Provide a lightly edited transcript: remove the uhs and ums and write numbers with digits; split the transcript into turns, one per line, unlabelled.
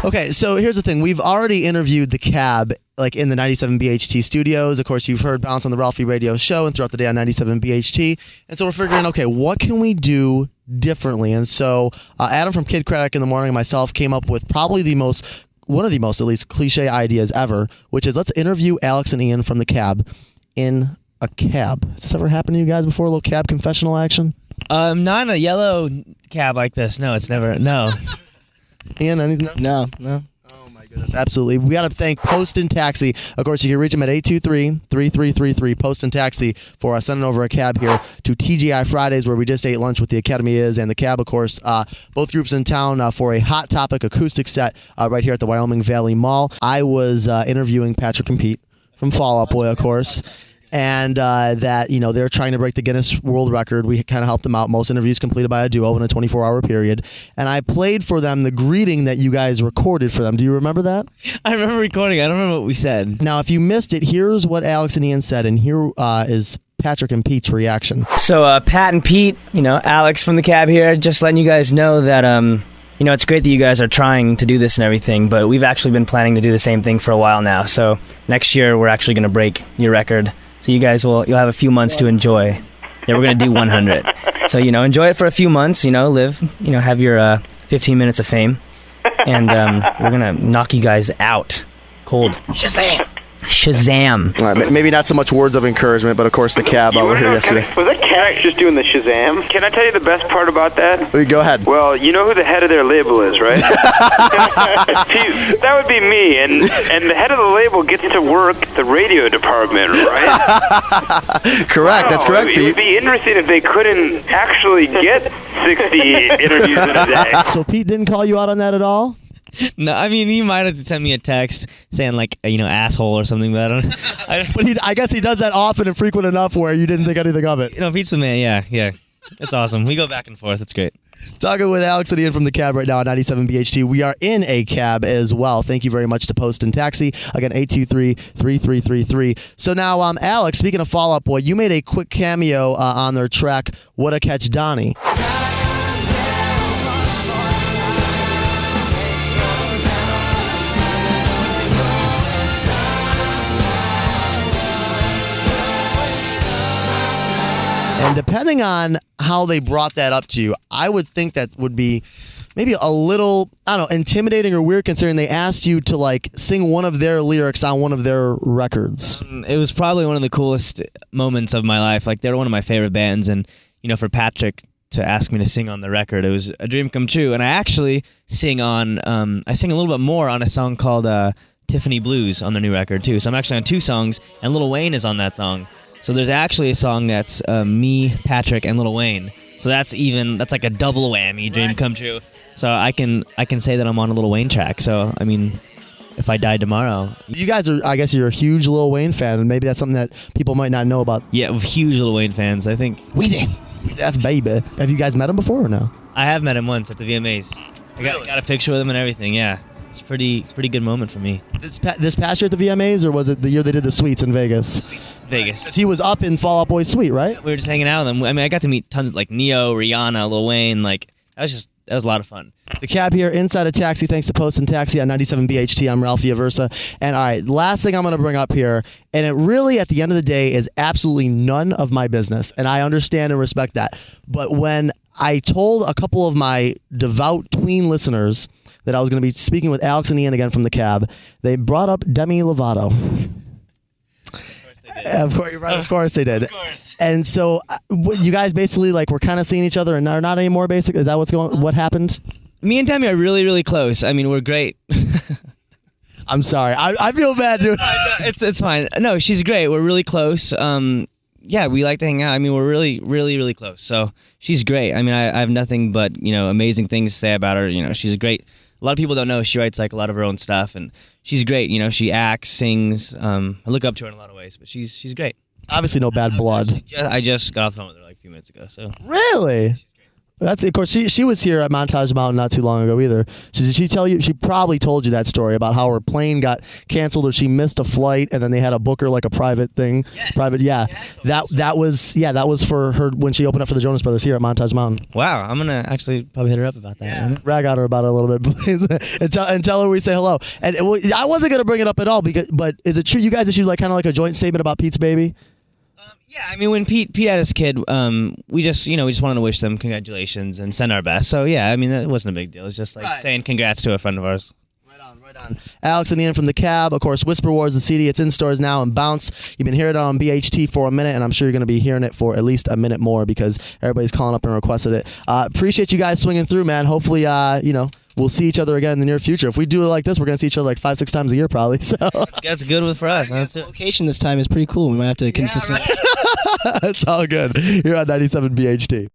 Okay, so here's the thing. We've already interviewed the Cab, like in the 97 BHT studios. Of course, you've heard Bounce on the Ralphie radio show and throughout the day on 97 BHT. And so we're figuring, okay, what can we do differently? And so Adam from Kid Craddock in the Morning and myself came up with probably one of the most, at least, cliche ideas ever, which is let's interview Alex and Ian from the Cab in a cab. Has this ever happened to you guys before? A little cab confessional action?
Not in a yellow cab like this. No, it's never. No.
Ian, anything?
No.
Oh my goodness, absolutely. We got to thank Posten Taxi. Of course, you can reach them at 823-3333 Posten Taxi for sending over a cab here to TGI Fridays, where we just ate lunch with the Academy and the Cab, of course. Both groups in town for a Hot Topic acoustic set right here at the Wyoming Valley Mall. I was interviewing Patrick and Pete from Fall Out Boy, of course. And that, they're trying to break the Guinness World Record. We kind of helped them out. Most interviews completed by a duo in a 24-hour period. And I played for them the greeting that you guys recorded for them. Do you remember that?
I remember recording. I don't remember what we said.
Now, if you missed it, here's what Alex and Ian said, and here is Patrick and Pete's reaction.
So, Pat and Pete, Alex from the Cab here, just letting you guys know that, it's great that you guys are trying to do this and everything, but we've actually been planning to do the same thing for a while now. So, next year, we're actually going to break your record. So you guys you'll have a few months to enjoy. Yeah, we're going to do 100. So, enjoy it for a few months, live, have your 15 minutes of fame. And we're going to knock you guys out cold. Shazam.
All right, maybe not so much words of encouragement, but of course the Cab were here yesterday.
Was that Cadillac just doing the Shazam? Can I tell you the best part about that?
Go ahead.
Well, you know who the head of their label is, right? That would be me, and the head of the label gets to work the radio department, right?
Correct, that's correct, Pete.
It would be interesting if they couldn't actually get 60 interviews in a day.
So Pete didn't call you out on that at all?
No, I mean, he might have sent me a text saying, like, asshole or something, but I don't.
But I guess he does that often and frequent enough where you didn't think anything of it.
Pete's the man, yeah. It's awesome. We go back and forth. It's great.
Talking with Alex and Ian from the Cab right now at 97 BHT. We are in a cab as well. Thank you very much to Posten Taxi. Again, 823-3333. So now, Alex, speaking of Fall Out Boy, you made a quick cameo on their track, What a Catch Donnie. And depending on how they brought that up to you, I would think that would be maybe a little, intimidating or weird, considering they asked you to sing one of their lyrics on one of their records.
It was probably one of the coolest moments of my life. They're one of my favorite bands, and for Patrick to ask me to sing on the record, it was a dream come true. And I actually sing on, I sing a little bit more on a song called Tiffany Blues on the new record too. So I'm actually on 2 songs, and Lil Wayne is on that song. So there's actually a song that's me, Patrick, and Lil Wayne. So that's like a double whammy, dream come true. So I can say that I'm on a Lil Wayne track. So I mean, if I died tomorrow,
you guys are, I guess you're a huge Lil Wayne fan, and maybe that's something that people might not know about.
Yeah, we're huge Lil Wayne fans. I think
Weezy F baby. Have you guys met him before or no?
I have met him once at the VMAs. I got a picture with him and everything. Yeah. It's a pretty good moment for me.
This past year at the VMAs, or was it the year they did the suites in Vegas?
Vegas.
He was up in Fall Out Boy's suite, right?
We were just hanging out with them. I mean, I got to meet tons of Neo, Rihanna, Lil Wayne. That was a lot of fun.
The Cab here inside a taxi, thanks to Posten Taxi on 97 BHT. I'm Ralphie Aversa. And all right, last thing I'm going to bring up here, and it really, at the end of the day, is absolutely none of my business, and I understand and respect that. But when I told a couple of my devout tween listeners that I was going to be speaking with Alex and Ian again from the Cab, they brought up Demi Lovato. Of course they did. Of course. And so you guys basically were kind of seeing each other and are not anymore, basically? Is that what happened? Me
and Demi are really, really close. I mean, we're great.
I'm sorry. I feel bad, dude.
It's fine. No, she's great. We're really close. Yeah, we like to hang out. I mean, we're really, really, really close. So she's great. I mean, I have nothing but, amazing things to say about her. She's great. A lot of people don't know she writes a lot of her own stuff, and she's great. She acts, sings. I look up to her in a lot of ways, but she's great.
Obviously, no bad blood.
I just got off the phone with her a few minutes ago. So
really, That's of course she was here at Montage Mountain not too long ago either. Did she tell you? She probably told you that story about how her plane got canceled or she missed a flight and then they had to book her like a private thing.
Yes.
Private, yeah. That was for her when she opened up for the Jonas Brothers here at Montage Mountain.
Wow, I'm gonna actually probably hit her up about that.
Yeah. Rag on her about it a little bit, please, and tell her we say hello. And I wasn't gonna bring it up at all but is it true you guys issued like kind of like a joint statement about Pete's baby?
Yeah, I mean, when Pete had his kid, we just wanted to wish them congratulations and send our best. So yeah, I mean, that wasn't a big deal. It's just like saying congrats to a friend of ours.
Right on. Alex and Ian from the Cab. Of course, Whisper Wars, the CD. It's in stores now and Bounce. You've been hearing it on BHT for a minute, and I'm sure you're going to be hearing it for at least a minute more because everybody's calling up and requested it. Appreciate you guys swinging through, man. Hopefully, we'll see each other again in the near future. If we do it like this, we're going to see each other like 5-6 times a year probably. So
that's good for us. That's
the location this time is pretty cool. We might have to consistently.
It's all good. You're on 97 BHT.